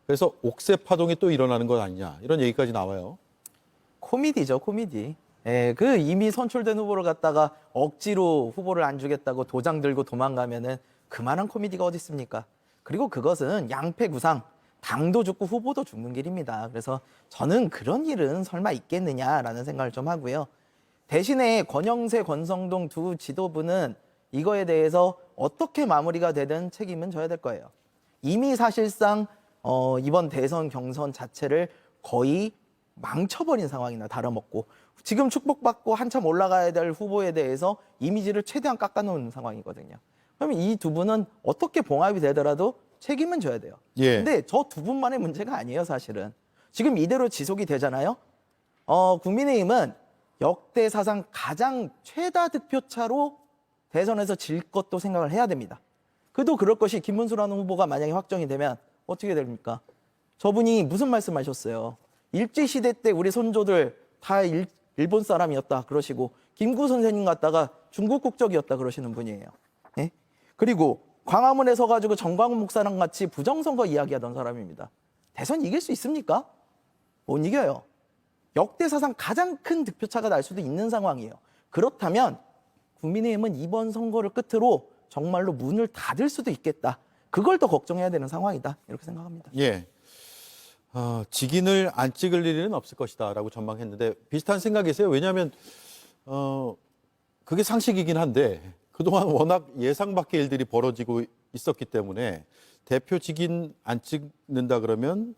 그래서 옥새 파동이 또 일어나는 것 아니냐. 이런 얘기까지 나와요. 코미디죠, 코미디. 예, 이미 선출된 후보를 갖다가 억지로 후보를 안 주겠다고 도장 들고 도망가면은 그만한 코미디가 어디 있습니까? 그리고 그것은 양패구상, 당도 죽고 후보도 죽는 길입니다. 그래서 저는 그런 일은 설마 있겠느냐라는 생각을 좀 하고요. 대신에 권영세, 권성동 두 지도부는 이거에 대해서 어떻게 마무리가 되든 책임은 져야 될 거예요. 이미 사실상 이번 대선 경선 자체를 거의 망쳐버린 상황이나 다름없고 지금 축복받고 한참 올라가야 될 후보에 대해서 이미지를 최대한 깎아놓은 상황이거든요. 그러면 이 두 분은 어떻게 봉합이 되더라도 책임은 져야 돼요. 예. 근데 저 두 분만의 문제가 아니에요, 사실은. 지금 이대로 지속이 되잖아요. 국민의힘은 역대 사상 가장 최다 득표차로 대선에서 질 것도 생각을 해야 됩니다. 그래도 그럴 것이 김문수라는 후보가 만약에 확정이 되면 어떻게 됩니까? 저분이 무슨 말씀하셨어요? 일제시대 때 우리 손조들 다 일본 사람이었다 그러시고 김구 선생님 같다가 중국 국적이었다 그러시는 분이에요. 예? 그리고 광화문에 서가지고 정광훈 목사랑 같이 부정선거 이야기하던 사람입니다. 대선 이길 수 있습니까? 못 이겨요. 역대 사상 가장 큰 득표차가 날 수도 있는 상황이에요. 그렇다면 국민의힘은 이번 선거를 끝으로 정말로 문을 닫을 수도 있겠다. 그걸 더 걱정해야 되는 상황이다. 이렇게 생각합니다. 예. 직인을 안 찍을 일은 없을 것이다라고 전망했는데 비슷한 생각이세요? 왜냐하면 그게 상식이긴 한데 그동안 워낙 예상 밖의 일들이 벌어지고 있었기 때문에 대표 직인 안 찍는다 그러면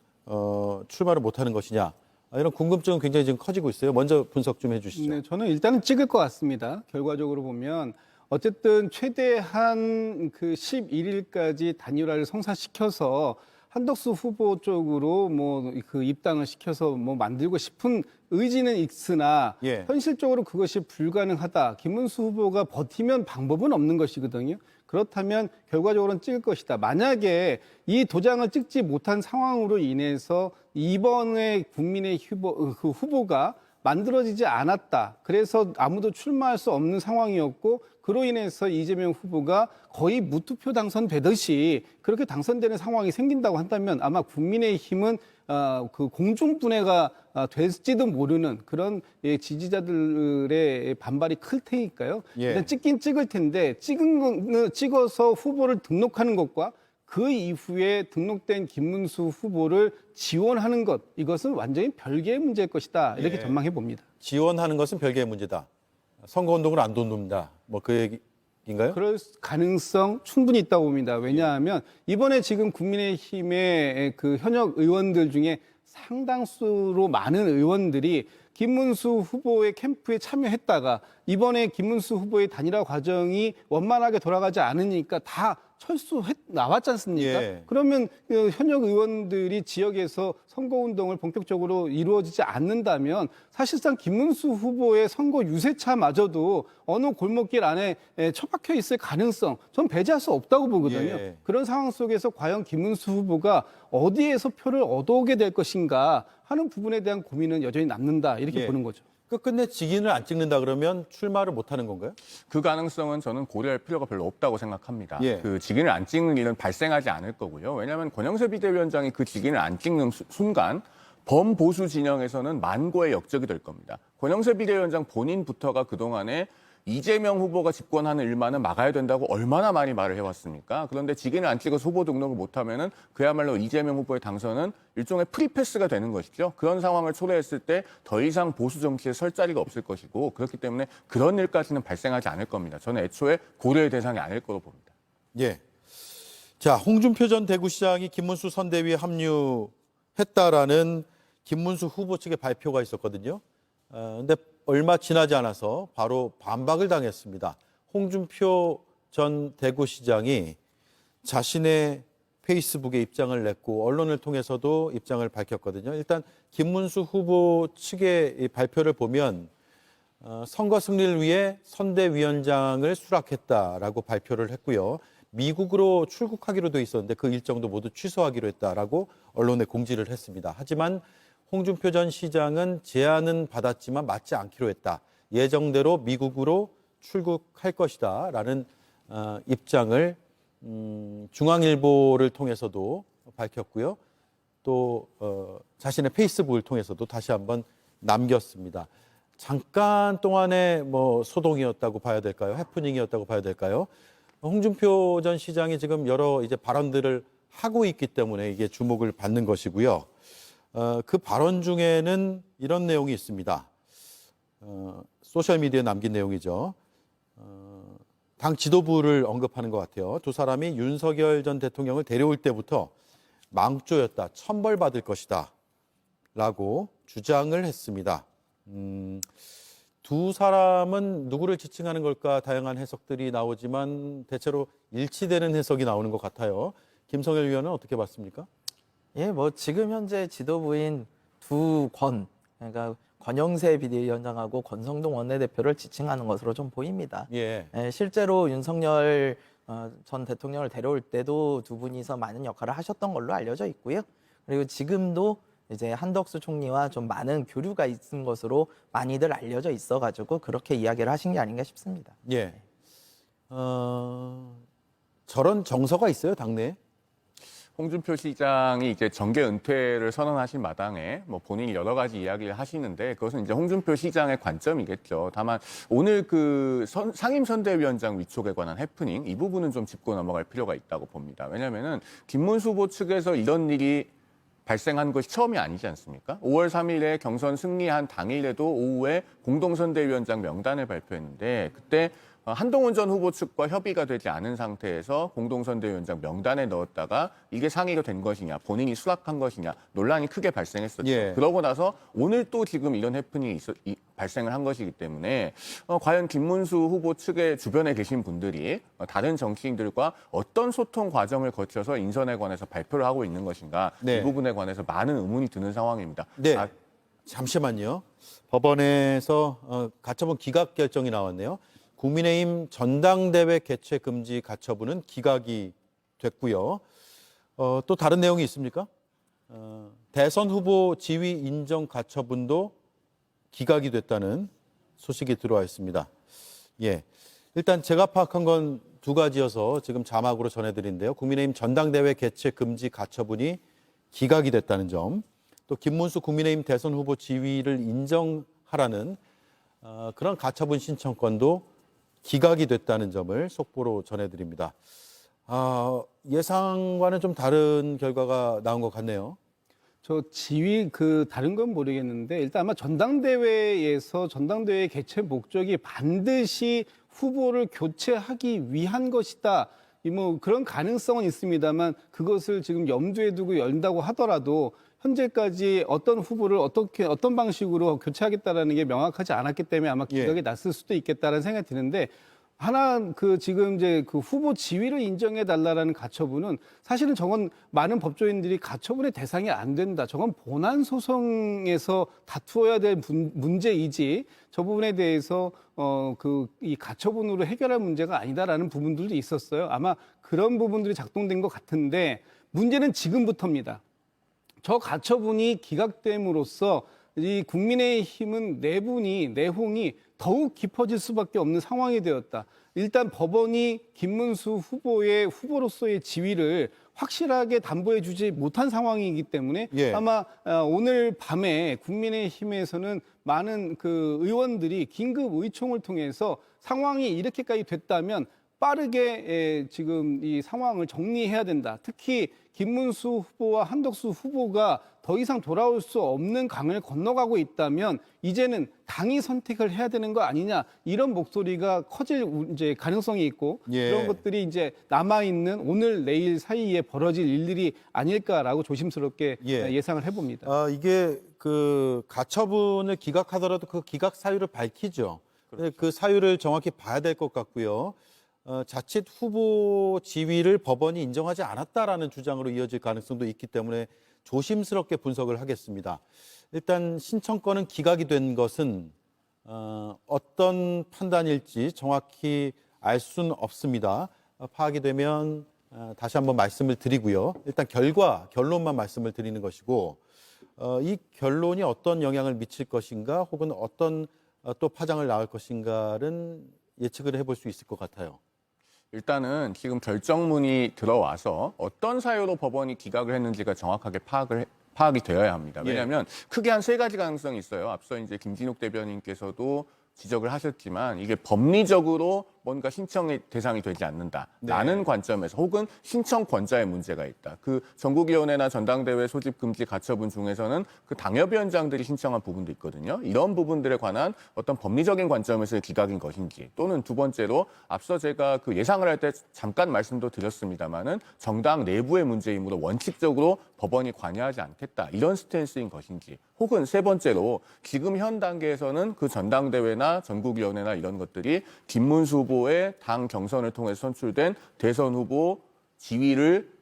출마를 못하는 것이냐 이런 궁금증은 굉장히 지금 커지고 있어요. 먼저 분석 좀 해주시죠. 네, 저는 일단은 찍을 것 같습니다. 결과적으로 보면 어쨌든 최대한 11일까지 단일화를 성사시켜서 한덕수 후보 쪽으로 입당을 시켜서 만들고 싶은 의지는 있으나 예. 현실적으로 그것이 불가능하다. 김문수 후보가 버티면 방법은 없는 것이거든요. 그렇다면 결과적으로는 찍을 것이다. 만약에 이 도장을 찍지 못한 상황으로 인해서 이번에 국민의 후보가 만들어지지 않았다. 그래서 아무도 출마할 수 없는 상황이었고 그로 인해서 이재명 후보가 거의 무투표 당선되듯이 그렇게 당선되는 상황이 생긴다고 한다면 아마 국민의힘은 그 공중분해가 될지도 모르는 그런 지지자들의 반발이 클 테니까요. 예. 일단 찍긴 찍을 텐데 찍어서 후보를 등록하는 것과 그 이후에 등록된 김문수 후보를 지원하는 것, 이것은 완전히 별개의 문제일 것이다. 이렇게 예. 전망해 봅니다. 지원하는 것은 별개의 문제다. 선거운동을 안 돕는다. 뭐 그 얘기인가요? 그럴 가능성 충분히 있다고 봅니다. 왜냐하면 이번에 지금 국민의힘의 그 현역 의원들 중에 상당수로 많은 의원들이 김문수 후보의 캠프에 참여했다가 이번에 김문수 후보의 단일화 과정이 원만하게 돌아가지 않으니까 다 나왔지 않습니까? 예. 그러면 그 현역 의원들이 지역에서 선거운동을 본격적으로 이루어지지 않는다면 사실상 김문수 후보의 선거 유세차마저도 어느 골목길 안에 처박혀 있을 가능성 전 배제할 수 없다고 보거든요. 예. 그런 상황 속에서 과연 김문수 후보가 어디에서 표를 얻어오게 될 것인가 하는 부분에 대한 고민은 여전히 남는다 이렇게 예. 보는 거죠. 끝끝내 직인을 안 찍는다 그러면 출마를 못 하는 건가요? 그 가능성은 저는 고려할 필요가 별로 없다고 생각합니다. 예. 그 직인을 안 찍는 일은 발생하지 않을 거고요. 왜냐하면 권영세 비대위원장이 그 직인을 안 찍는 순간 범보수 진영에서는 만고의 역적이 될 겁니다. 권영세 비대위원장 본인부터가 그동안에 이재명 후보가 집권하는 일만은 막아야 된다고 얼마나 많이 말을 해왔습니까? 그런데 직인을 안 찍어서 후보 등록을 못하면은 그야말로 이재명 후보의 당선은 일종의 프리패스가 되는 것이죠. 그런 상황을 초래했을 때 더 이상 보수 정치에 설 자리가 없을 것이고 그렇기 때문에 그런 일까지는 발생하지 않을 겁니다. 저는 애초에 고려의 대상이 아닐 거로 봅니다. 예. 자, 홍준표 전 대구시장이 김문수 선대위에 합류했다라는 김문수 후보 측의 발표가 있었거든요. 근데 얼마 지나지 않아서 바로 반박을 당했습니다. 홍준표 전 대구시장이 자신의 페이스북에 입장을 냈고 언론을 통해서도 입장을 밝혔거든요. 일단 김문수 후보 측의 이 발표를 보면 선거 승리를 위해 선대위원장을 수락했다라고 발표를 했고요. 미국으로 출국하기로 돼 있었는데 그 일정도 모두 취소하기로 했다라고 언론에 공지를 했습니다. 하지만 홍준표 전 시장은 제안은 받았지만 맞지 않기로 했다. 예정대로 미국으로 출국할 것이다. 라는 입장을 중앙일보를 통해서도 밝혔고요. 또 자신의 페이스북을 통해서도 다시 한번 남겼습니다. 잠깐 동안의 뭐 소동이었다고 봐야 될까요? 해프닝이었다고 봐야 될까요? 홍준표 전 시장이 지금 여러 이제 발언들을 하고 있기 때문에 이게 주목을 받는 것이고요. 그 발언 중에는 이런 내용이 있습니다. 소셜미디어에 남긴 내용이죠. 당 지도부를 언급하는 것 같아요. 두 사람이 윤석열 전 대통령을 데려올 때부터 망조였다, 천벌받을 것이다 라고 주장을 했습니다. 두 사람은 누구를 지칭하는 걸까 다양한 해석들이 나오지만 대체로 일치되는 해석이 나오는 것 같아요. 김성열 위원은 어떻게 봤습니까? 예, 뭐 지금 현재 지도부인 그러니까 권영세 비대위원장하고 권성동 원내대표를 지칭하는 것으로 좀 보입니다. 예. 실제로 윤석열 전 대통령을 데려올 때도 두 분이서 많은 역할을 하셨던 걸로 알려져 있고요. 그리고 지금도 이제 한덕수 총리와 좀 많은 교류가 있는 것으로 많이들 알려져 있어가지고 그렇게 이야기를 하신 게 아닌가 싶습니다. 예. 저런 정서가 있어요, 당내에? 홍준표 시장이 이제 정계 은퇴를 선언하신 마당에 뭐 본인이 여러 가지 이야기를 하시는데 그것은 이제 홍준표 시장의 관점이겠죠. 다만 오늘 그 상임선대위원장 위촉에 관한 해프닝 이 부분은 좀 짚고 넘어갈 필요가 있다고 봅니다. 왜냐하면은 김문수 후보 측에서 이런 일이 발생한 것이 처음이 아니지 않습니까? 5월 3일에 경선 승리한 당일에도 오후에 공동선대위원장 명단을 발표했는데 그때 한동훈 전 후보 측과 협의가 되지 않은 상태에서 공동선대위원장 명단에 넣었다가 이게 상의가 된 것이냐, 본인이 수락한 것이냐 논란이 크게 발생했었죠. 예. 그러고 나서 오늘 또 지금 이런 해프닝이 발생을 한 것이기 때문에 과연 김문수 후보 측의 주변에 계신 분들이 다른 정치인들과 어떤 소통 과정을 거쳐서 인선에 관해서 발표를 하고 있는 것인가 네. 이 부분에 관해서 많은 의문이 드는 상황입니다. 네. 잠시만요. 법원에서 가처분 기각 결정이 나왔네요. 국민의힘 전당대회 개최 금지 가처분은 기각이 됐고요. 또 다른 내용이 있습니까? 대선 후보 지위 인정 가처분도 기각이 됐다는 소식이 들어와 있습니다. 예. 일단 제가 파악한 건 두 가지여서 지금 자막으로 전해드린데요. 국민의힘 전당대회 개최 금지 가처분이 기각이 됐다는 점, 또 김문수 국민의힘 대선 후보 지위를 인정하라는 그런 가처분 신청권도 기각이 됐다는 점을 속보로 전해드립니다. 예상과는 좀 다른 결과가 나온 것 같네요. 저 지위 다른 건 모르겠는데 일단 아마 전당대회에서 전당대회 개최 목적이 반드시 후보를 교체하기 위한 것이다. 뭐 그런 가능성은 있습니다만 그것을 지금 염두에 두고 열다고 하더라도 현재까지 어떤 후보를 어떤 방식으로 교체하겠다라는 게 명확하지 않았기 때문에 아마 기각이 났을 수도 있겠다라는 생각이 드는데 하나 지금 이제 후보 지위를 인정해 달라라는 가처분은 사실은 저건 많은 법조인들이 가처분의 대상이 안 된다. 저건 본안 소송에서 다투어야 될 문제이지 저 부분에 대해서 이 가처분으로 해결할 문제가 아니다라는 부분들도 있었어요. 아마 그런 부분들이 작동된 것 같은데 문제는 지금부터입니다. 저 가처분이 기각됨으로써 이 국민의힘은 내홍이 더욱 깊어질 수밖에 없는 상황이 되었다. 일단 법원이 김문수 후보의 후보로서의 지위를 확실하게 담보해 주지 못한 상황이기 때문에 아마 오늘 밤에 국민의힘에서는 많은 의원들이 긴급 의총을 통해서 상황이 이렇게까지 됐다면 빠르게 지금 이 상황을 정리해야 된다. 특히 김문수 후보와 한덕수 후보가 더 이상 돌아올 수 없는 강을 건너가고 있다면 이제는 당이 선택을 해야 되는 거 아니냐 이런 목소리가 커질 이제 가능성이 있고 그런 것들이 이제 남아 있는 오늘 내일 사이에 벌어질 일들이 아닐까라고 조심스럽게 예상을 해봅니다. 이게 가처분을 기각하더라도 그 기각 사유를 밝히죠. 그렇죠. 그 사유를 정확히 봐야 될 것 같고요. 자칫 후보 지위를 법원이 인정하지 않았다라는 주장으로 이어질 가능성도 있기 때문에 조심스럽게 분석을 하겠습니다. 일단 신청권은 기각이 된 것은 어떤 판단일지 정확히 알 수는 없습니다. 파악이 되면 다시 한번 말씀을 드리고요. 일단 결론만 말씀을 드리는 것이고 이 결론이 어떤 영향을 미칠 것인가 혹은 어떤 또 파장을 낳을 것인가는 예측을 해볼 수 있을 것 같아요. 일단은 지금 결정문이 들어와서 어떤 사유로 법원이 기각을 했는지가 정확하게 파악이 되어야 합니다. 왜냐하면 크게 한 3가지 가능성이 있어요. 앞서 이제 김진욱 대변인께서도 지적을 하셨지만 이게 법리적으로 뭔가 신청의 대상이 되지 않는다라는 관점에서 혹은 신청권자의 문제가 있다. 전국위원회나 전당대회 소집 금지 가처분 중에서는 당협위원장들이 신청한 부분도 있거든요. 이런 부분들에 관한 어떤 법리적인 관점에서의 기각인 것인지 또는 두 번째로 앞서 제가 예상을 할 때 잠깐 말씀도 드렸습니다마는 정당 내부의 문제이므로 원칙적으로 법원이 관여하지 않겠다. 이런 스탠스인 것인지 혹은 세 번째로 지금 현 단계에서는 전당대회나 전국위원회나 이런 것들이 김문수 후보의 당 경선을 통해 선출된 대선 후보 지위를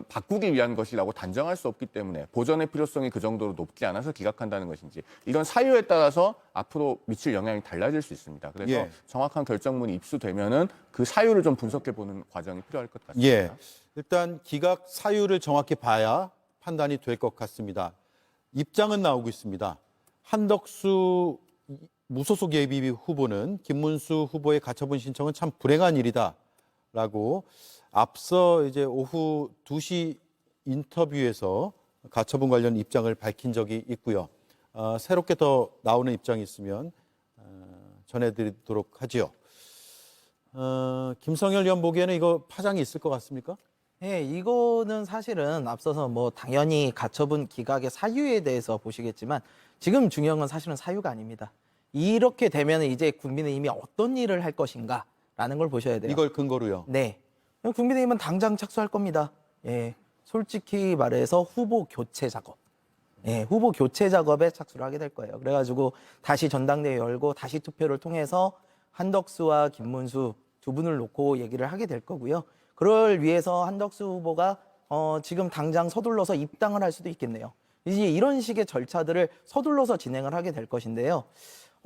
바꾸기 위한 것이라고 단정할 수 없기 때문에 보전의 필요성이 그 정도로 높지 않아서 기각한다는 것인지 이런 사유에 따라서 앞으로 미칠 영향이 달라질 수 있습니다. 그래서 정확한 결정문이 입수되면은 그 사유를 좀 분석해보는 과정이 필요할 것 같습니다. 일단 기각 사유를 정확히 봐야 판단이 될 것 같습니다. 입장은 나오고 있습니다. 한덕수 무소속 예비 후보는 김문수 후보의 가처분 신청은 참 불행한 일이다라고 앞서 이제 오후 2시 인터뷰에서 가처분 관련 입장을 밝힌 적이 있고요. 새롭게 더 나오는 입장이 있으면 전해드리도록 하지요. 김성열 의원 보기에는 이거 파장이 있을 것 같습니까? 네, 이거는 사실은 앞서서 당연히 가처분 기각의 사유에 대해서 보시겠지만 지금 중요한 건 사실은 사유가 아닙니다. 이렇게 되면 이제 국민의힘이 어떤 일을 할 것인가라는 걸 보셔야 돼요. 이걸 근거로요? 네. 국민의힘은 당장 착수할 겁니다. 솔직히 말해서 후보 교체 작업. 후보 교체 작업에 착수를 하게 될 거예요. 그래가지고 다시 전당대회 열고 다시 투표를 통해서 한덕수와 김문수 두 분을 놓고 얘기를 하게 될 거고요. 그걸 위해서 한덕수 후보가 지금 당장 서둘러서 입당을 할 수도 있겠네요. 이제 이런 식의 절차들을 서둘러서 진행을 하게 될 것인데요.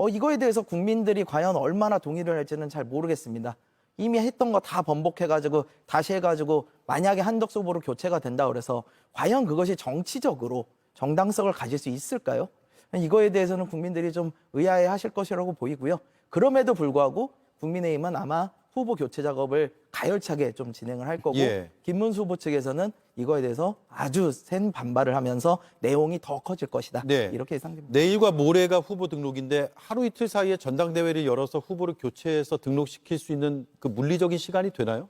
이거에 대해서 국민들이 과연 얼마나 동의를 할지는 잘 모르겠습니다. 이미 했던 거 다 번복해가지고 다시 해가지고 만약에 한덕수 후보로 교체가 된다 그래서 과연 그것이 정치적으로 정당성을 가질 수 있을까요? 이거에 대해서는 국민들이 좀 의아해하실 것이라고 보이고요. 그럼에도 불구하고 국민의힘은 아마 후보 교체 작업을 가열차게 좀 진행을 할 거고 예. 김문수 후보 측에서는 이거에 대해서 아주 센 반발을 하면서 내용이 더 커질 것이다. 네. 이렇게 예상됩니다. 내일과 모레가 후보 등록인데 하루 이틀 사이에 전당대회를 열어서 후보를 교체해서 등록시킬 수 있는 그 물리적인 시간이 되나요?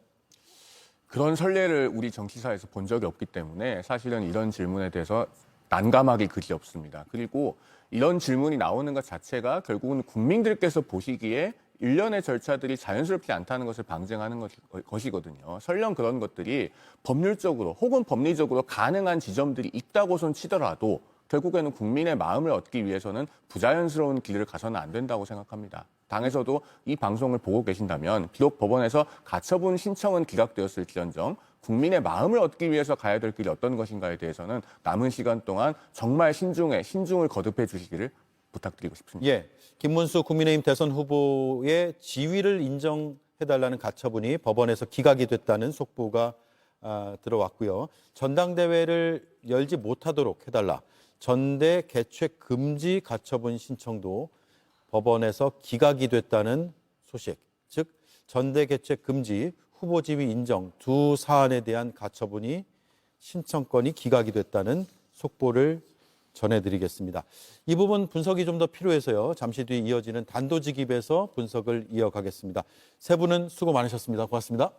그런 선례를 우리 정치사에서 본 적이 없기 때문에 사실은 이런 질문에 대해서 난감하기 그지 없습니다. 그리고 이런 질문이 나오는 것 자체가 결국은 국민들께서 보시기에 일련의 절차들이 자연스럽지 않다는 것을 방증하는 것이거든요. 설령 그런 것들이 법률적으로 혹은 법리적으로 가능한 지점들이 있다고선 치더라도 결국에는 국민의 마음을 얻기 위해서는 부자연스러운 길을 가서는 안 된다고 생각합니다. 당에서도 이 방송을 보고 계신다면 비록 법원에서 가처분 신청은 기각되었을지언정 국민의 마음을 얻기 위해서 가야 될 길이 어떤 것인가에 대해서는 남은 시간 동안 정말 신중을 거듭해 주시기를 부탁드리고 싶습니다. 예, 김문수 국민의힘 대선 후보의 지위를 인정해달라는 가처분이 법원에서 기각이 됐다는 속보가 들어왔고요. 전당대회를 열지 못하도록 해달라. 전대 개최 금지 가처분 신청도 법원에서 기각이 됐다는 소식. 즉 전대 개최 금지, 후보 지위 인정 두 사안에 대한 가처분이 신청건이 기각이 됐다는 속보를 전해드리겠습니다. 이 부분 분석이 좀 더 필요해서요. 잠시 뒤에 이어지는 단도직입에서 분석을 이어가겠습니다. 세 분은 수고 많으셨습니다. 고맙습니다.